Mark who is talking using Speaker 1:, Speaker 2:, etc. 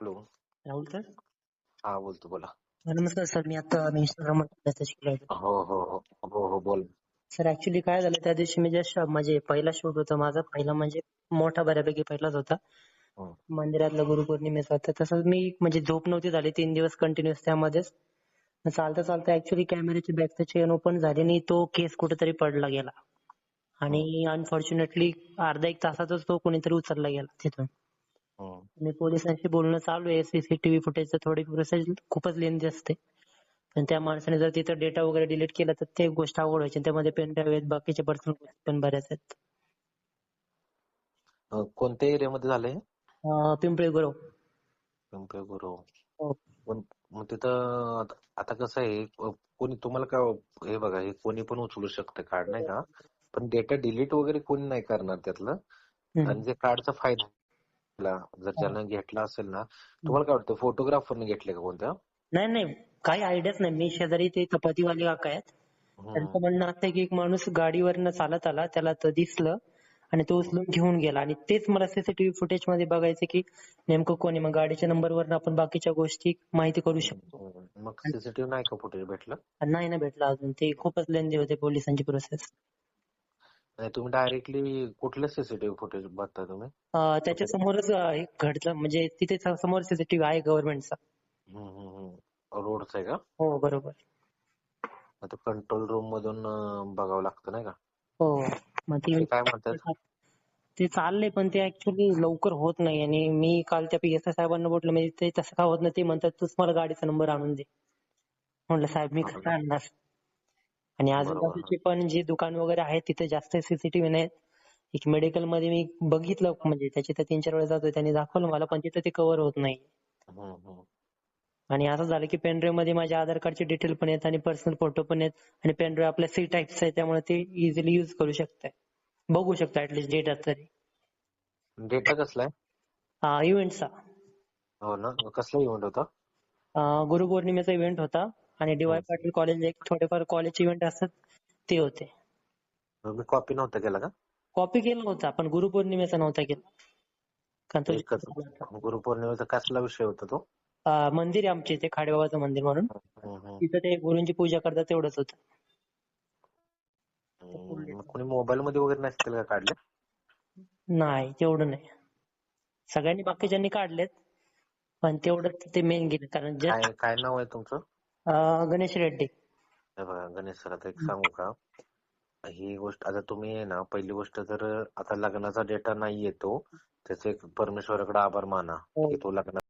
Speaker 1: Hello.
Speaker 2: Rahul sir.
Speaker 1: हा बोलतो, बोला.
Speaker 2: नमस्कार सर. मी आता इंस्टाग्राम मेसेज केला होता.
Speaker 1: हो हो हो हो हो बोल.
Speaker 2: सर ऍक्च्युली काय झालं, त्या दिवशी मी जस्ट म्हणजे पहिला शूट होता माझा, पहिला म्हणजे मोठा बऱ्यापैकी पहिलाच होता.
Speaker 1: हं,
Speaker 2: मंदिरातला गुरुपौर्णिमेचा होता. तसंच मी म्हणजे झोप नव्हती झाली 3 दिवस कंटिन्युअस त्यामध्येच. चालता चालता ऍक्च्युली कॅमेऱ्याची बॅकची चेन ओपन झाली आणि तो केस कुठेतरी पडला गेला.
Speaker 1: हं,
Speaker 2: आणि अनफॉर्च्युनेटली अर्धा एक तासातच तो कोणीतरी उचलला गेला तिथून.
Speaker 1: हं.
Speaker 2: आणि पोलिसांशी बोलणं चालू आहे. सीसीटीव्ही फुटेजचं थोडी प्रोसेस खूपच लेंदी असते. पण त्या माणसाने जर तिथं डेटा वगैरे डिलीट केला तर ते गोष्ट अवघड व्हायची. त्यामध्ये पेन ड्राईव्ह आहेत, बाकीचे पर्सनल गोष्टी पण बऱ्याच आहेत.
Speaker 1: कोणत्या एरियामध्ये झालंय?
Speaker 2: पिंपळे गुरव.
Speaker 1: पिंपळे गुरव.
Speaker 2: हो.
Speaker 1: मग तिथं आता कसं आहे, कोणी तुम्हाला काय, हे बघा, हे कोणी पण उचलू शकतं कार्ड, नाही का? पण डेटा डिलीट वगैरे कोणी नाही करणार त्यातलं.
Speaker 2: हम्म.
Speaker 1: आणि जे कार्डचा फायदा जर
Speaker 2: हा.
Speaker 1: ज्यानं घेतला असेल ना,
Speaker 2: हम्म.
Speaker 1: तुम्हाला काय वाटतं, फोटोग्राफरने घेतले का कोणत्या?
Speaker 2: नाही नाही, काही आयडियाच नाही. मी शेजारी ते चपातीवाले काका आहेत.
Speaker 1: हं,
Speaker 2: त्यांचं म्हणणं असं आहे की एक माणूस गाडीवरनं चालत आला, त्याला तर दिसलं आणि तो
Speaker 1: हं,
Speaker 2: उचलून घेऊन गेला. आणि तेच मला सीसीटीव्ही फुटेज मध्ये बघायचं की नेमकं कोण आहे. मग गाडीच्या नंबरवरनं आपण बाकीच्या गोष्टी माहिती करू
Speaker 1: हं,
Speaker 2: शकतो.
Speaker 1: हं. मग सीसीटीव्ही नाही का फुटेज भेटलं?
Speaker 2: आणि नाही ना भेटलं अजून. ते खूपच लेंदी होते पोलिसांची प्रोसेस.
Speaker 1: नाही, तुम्ही डायरेक्टली कुठले सीसीटीव्ही फुटेज बघता तुम्ही?
Speaker 2: त्याच्या समोरच एक घडलं, म्हणजे तिथे समोर सीसीटीव्ही आहे गव्हर्नमेंटचा.
Speaker 1: रोडच आहे का?
Speaker 2: हो बरोबर.
Speaker 1: आता कंट्रोल रूम मधून बघावं लागतं, नाही का?
Speaker 2: हो. मग
Speaker 1: ते काय म्हणतात?
Speaker 2: ते चाललंय, पण ते ऍक्च्युली लवकर होत नाही. आणि मी काल त्या पीएसआय साहेबांना म्हटलं, म्हणजे ते तसं का होत नाही. ते म्हणतात तूच मला गाडीचा नंबर आणून दे. म्हटलं साहेब मी
Speaker 1: हो
Speaker 2: कसं
Speaker 1: ना.
Speaker 2: आणणार. आणि
Speaker 1: बरोबर.
Speaker 2: आजूबाजूचे पण जे दुकान वगैरे आहेत तिथे जास्त सीसीटीव्ही नाहीत. एक मेडिकल मध्ये मी बघितलं, म्हणजे त्याचे तर 3-4 वेळा जातोय, त्यांनी दाखवलं मला, पण तिथे ते कव्हर होत नाही.
Speaker 1: हम्म, हम्म.
Speaker 2: आणि असं झालं की पेनड्राईव्ह मध्ये माझे आधार कार्डचे डिटेल पण आहेत आणि पर्सनल फोटो पण आहेत. आणि पेनड्राईव्ह आपल्या सी टाईपचा आहे, त्यामुळे ते इझिली युज करू शकताय. बघू शकता ऍटलीस्ट डेटा तरी.
Speaker 1: डेटा कसला आहे?
Speaker 2: इव्हेंटचा.
Speaker 1: हो ना. कसला इव्हेंट होता?
Speaker 2: गुरुपौर्णिमेचा इव्हेंट होता. आणि डी वाय
Speaker 1: हम्म.
Speaker 2: पाटील कॉलेज एक थोडेफार कॉलेजचे इव्हेंट असतात ते होते.
Speaker 1: मी कॉपी नव्हता केला का?
Speaker 2: कॉपी केला होता पण गुरुपौर्णिमेचा नव्हता केला. कारण तो
Speaker 1: एकच.
Speaker 2: जास्त झाला होता.
Speaker 1: गुरुपौर्णिमेचा कसला विषय होता तो?
Speaker 2: मंदिर आहे आमच्या इथे खाडेबाबाचं मंदिर म्हणून.
Speaker 1: हम्म, हम्म.
Speaker 2: तिथं ते गुरूंची पूजा करतात तेवढंच होतं.
Speaker 1: मग कोणी मोबाईल मध्ये वगैरे नसतील का काढले?
Speaker 2: नाही तेवढं नाही. सगळ्यांनी बाकीच्यांनी काढलेत, पण तेवढंच ते मेन गेलं. कारण जस्ट
Speaker 1: काय काय नाव आहे तुमचं?
Speaker 2: गणेश रेड्डी.
Speaker 1: हे बघा गणेश सर, आता एक सांगू का? ही गोष्ट आता तुम्ही आहे ना, पहिली गोष्ट, तर आता लग्नाचा डेटा नाही येतो, त्याचे एक परमेश्वराकडे आभार माना
Speaker 2: हो.
Speaker 1: की तो लग्न